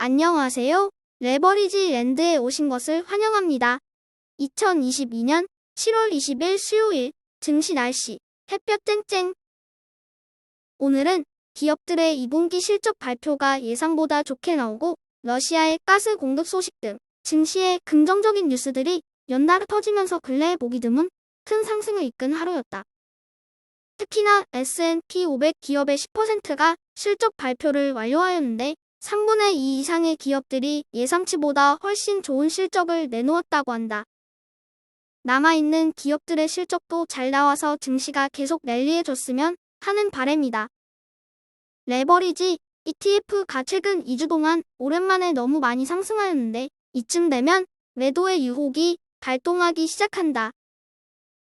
안녕하세요. 레버리지 랜드에 오신 것을 환영합니다. 2022년 7월 20일 수요일 증시 날씨 햇볕 쨍쨍. 오늘은 기업들의 2분기 실적 발표가 예상보다 좋게 나오고 러시아의 가스 공급 소식 등 증시의 긍정적인 뉴스들이 연달아 터지면서 근래에 보기 드문 큰 상승을 이끈 하루였다. 특히나 S&P 500 기업의 10%가 실적 발표를 완료하였는데 3분의 2 이상의 기업들이 예상치보다 훨씬 좋은 실적을 내놓았다고 한다. 남아있는 기업들의 실적도 잘 나와서 증시가 계속 랠리해줬으면 하는 바람이다. 레버리지 ETF가 최근 2주 동안 오랜만에 너무 많이 상승하였는데 이쯤 되면 매도의 유혹이 발동하기 시작한다.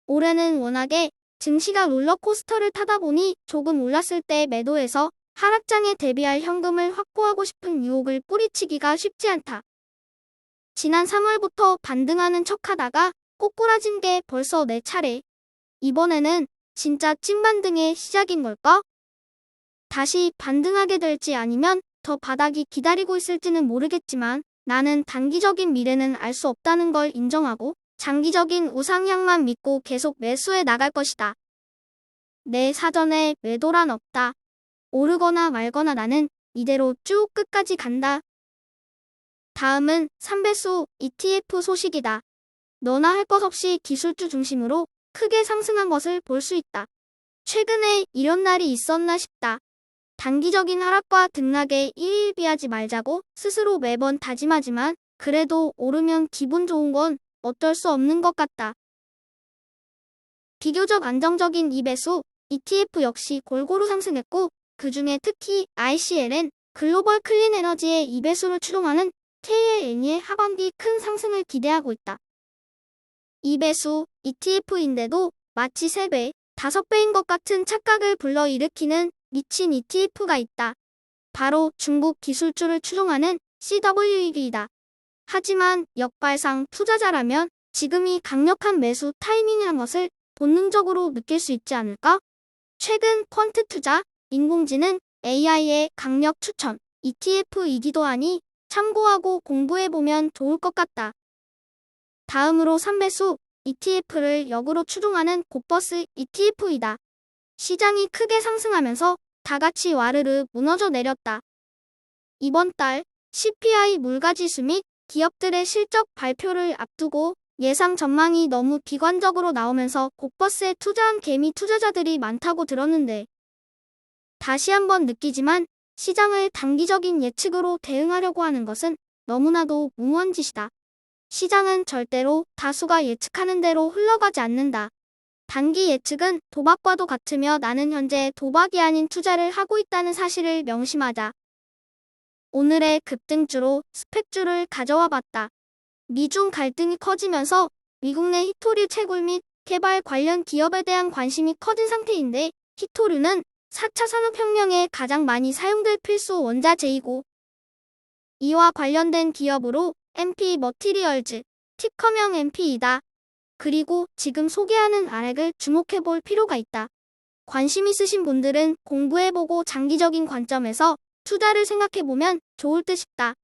올해는 워낙에 증시가 롤러코스터를 타다 보니 조금 올랐을 때 매도해서 하락장에 대비할 현금을 확보하고 싶은 유혹을 뿌리치기가 쉽지 않다. 지난 3월부터 반등하는 척하다가 꼬꾸라진 게 벌써 4차례. 이번에는 진짜 찐반등의 시작인 걸까? 다시 반등하게 될지 아니면 더 바닥이 기다리고 있을지는 모르겠지만 나는 단기적인 미래는 알 수 없다는 걸 인정하고 장기적인 우상향만 믿고 계속 매수해 나갈 것이다. 내 사전에 매도란 없다. 오르거나 말거나 나는 이대로 쭉 끝까지 간다. 다음은 3배수 ETF 소식이다. 너나 할 것 없이 기술주 중심으로 크게 상승한 것을 볼 수 있다. 최근에 이런 날이 있었나 싶다. 단기적인 하락과 등락에 일일비하지 말자고 스스로 매번 다짐하지만 그래도 오르면 기분 좋은 건 어쩔 수 없는 것 같다. 비교적 안정적인 2배수 ETF 역시 골고루 상승했고 그 중에 특히 ICL은 글로벌 클린 에너지의 2배수를 추종하는 KLN의 하반기 큰 상승을 기대하고 있다. 2배수 ETF인데도 마치 3배, 5배인 것 같은 착각을 불러일으키는 미친 ETF가 있다. 바로 중국 기술주를 추종하는 CWEV다. 하지만 역발상 투자자라면 지금이 강력한 매수 타이밍이란 것을 본능적으로 느낄 수 있지 않을까? 최근 퀀트 투자, 인공지능, AI의 강력 추천, ETF이기도 하니 참고하고 공부해보면 좋을 것 같다. 다음으로 3배수 ETF를 역으로 추종하는 고버스 ETF이다. 시장이 크게 상승하면서 다같이 와르르 무너져 내렸다. 이번 달 CPI 물가지수 및 기업들의 실적 발표를 앞두고 예상 전망이 너무 비관적으로 나오면서 고버스에 투자한 개미 투자자들이 많다고 들었는데 다시 한번 느끼지만 시장을 단기적인 예측으로 대응하려고 하는 것은 너무나도 무모한 짓이다. 시장은 절대로 다수가 예측하는 대로 흘러가지 않는다. 단기 예측은 도박과도 같으며 나는 현재 도박이 아닌 투자를 하고 있다는 사실을 명심하자. 오늘의 급등주로 스펙주를 가져와 봤다. 미중 갈등이 커지면서 미국 내 히토류 채굴 및 개발 관련 기업에 대한 관심이 커진 상태인데 히토류는 4차 산업혁명에 가장 많이 사용될 필수 원자재이고 이와 관련된 기업으로 MP 머티리얼즈, 티커명 MP이다. 그리고 지금 소개하는 아렉을 주목해볼 필요가 있다. 관심 있으신 분들은 공부해보고 장기적인 관점에서 투자를 생각해보면 좋을 듯 싶다.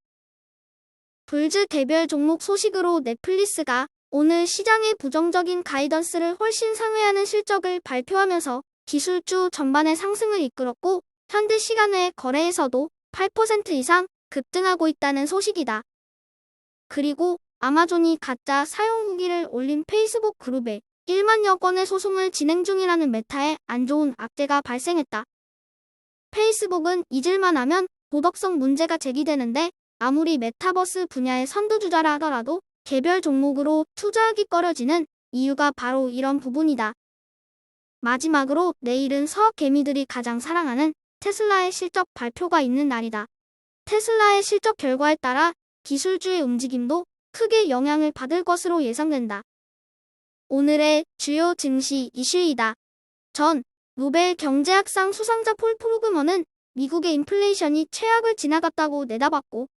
불즈 개별 종목 소식으로 넷플릭스가 오늘 시장의 부정적인 가이던스를 훨씬 상회하는 실적을 발표하면서 기술주 전반의 상승을 이끌었고 현재 시간외 거래에서도 8% 이상 급등하고 있다는 소식이다. 그리고 아마존이 가짜 사용 후기를 올린 페이스북 그룹에 1만여 건의 소송을 진행 중이라는 메타에 안 좋은 악재가 발생했다. 페이스북은 잊을만 하면 도덕성 문제가 제기되는데 아무리 메타버스 분야의 선두주자라 하더라도 개별 종목으로 투자하기 꺼려지는 이유가 바로 이런 부분이다. 마지막으로 내일은 서학 개미들이 가장 사랑하는 테슬라의 실적 발표가 있는 날이다. 테슬라의 실적 결과에 따라 기술주의 움직임도 크게 영향을 받을 것으로 예상된다. 오늘의 주요 증시 이슈이다. 전 노벨 경제학상 수상자 폴 크루그먼은 미국의 인플레이션이 최악을 지나갔다고 내다봤고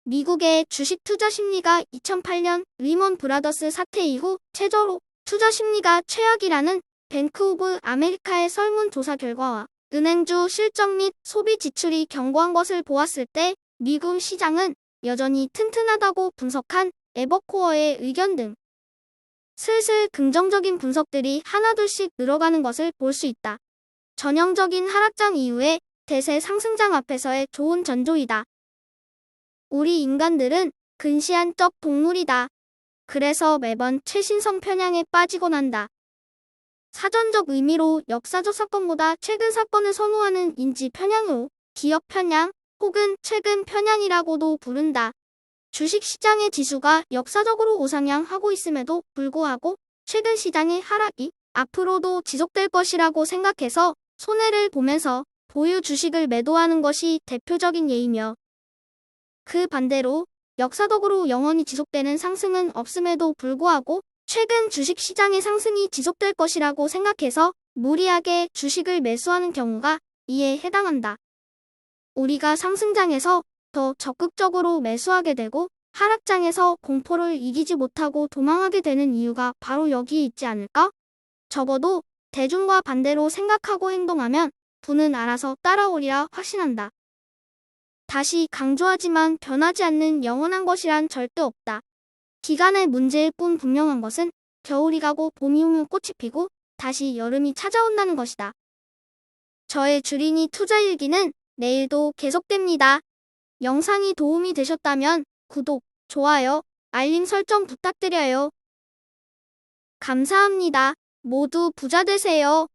미국의 주식 투자 심리가 2008년 리먼 브라더스 사태 이후 최저로 투자 심리가 최악이라는 뱅크 오브 아메리카의 설문조사 결과와 은행주 실적 및 소비 지출이 견고한 것을 보았을 때 미국 시장은 여전히 튼튼하다고 분석한 에버코어의 의견 등 슬슬 긍정적인 분석들이 하나둘씩 늘어가는 것을 볼 수 있다. 전형적인 하락장 이후에 대세 상승장 앞에서의 좋은 전조이다. 우리 인간들은 근시안적 동물이다. 그래서 매번 최신성 편향에 빠지곤 한다. 사전적 의미로 역사적 사건보다 최근 사건을 선호하는 인지 편향으로 기업 편향 혹은 최근 편향이라고도 부른다. 주식시장의 지수가 역사적으로 우상향하고 있음에도 불구하고 최근 시장의 하락이 앞으로도 지속될 것이라고 생각해서 손해를 보면서 보유 주식을 매도하는 것이 대표적인 예이며, 그 반대로 역사적으로 영원히 지속되는 상승은 없음에도 불구하고 최근 주식시장의 상승이 지속될 것이라고 생각해서 무리하게 주식을 매수하는 경우가 이에 해당한다. 우리가 상승장에서 더 적극적으로 매수하게 되고 하락장에서 공포를 이기지 못하고 도망하게 되는 이유가 바로 여기에 있지 않을까? 적어도 대중과 반대로 생각하고 행동하면 부는 알아서 따라오리라 확신한다. 다시 강조하지만 변하지 않는 영원한 것이란 절대 없다. 기간의 문제일 뿐 분명한 것은 겨울이 가고 봄이 오면 꽃이 피고 다시 여름이 찾아온다는 것이다. 저의 주린이 투자일기는 내일도 계속됩니다. 영상이 도움이 되셨다면 구독, 좋아요, 알림 설정 부탁드려요. 감사합니다. 모두 부자 되세요.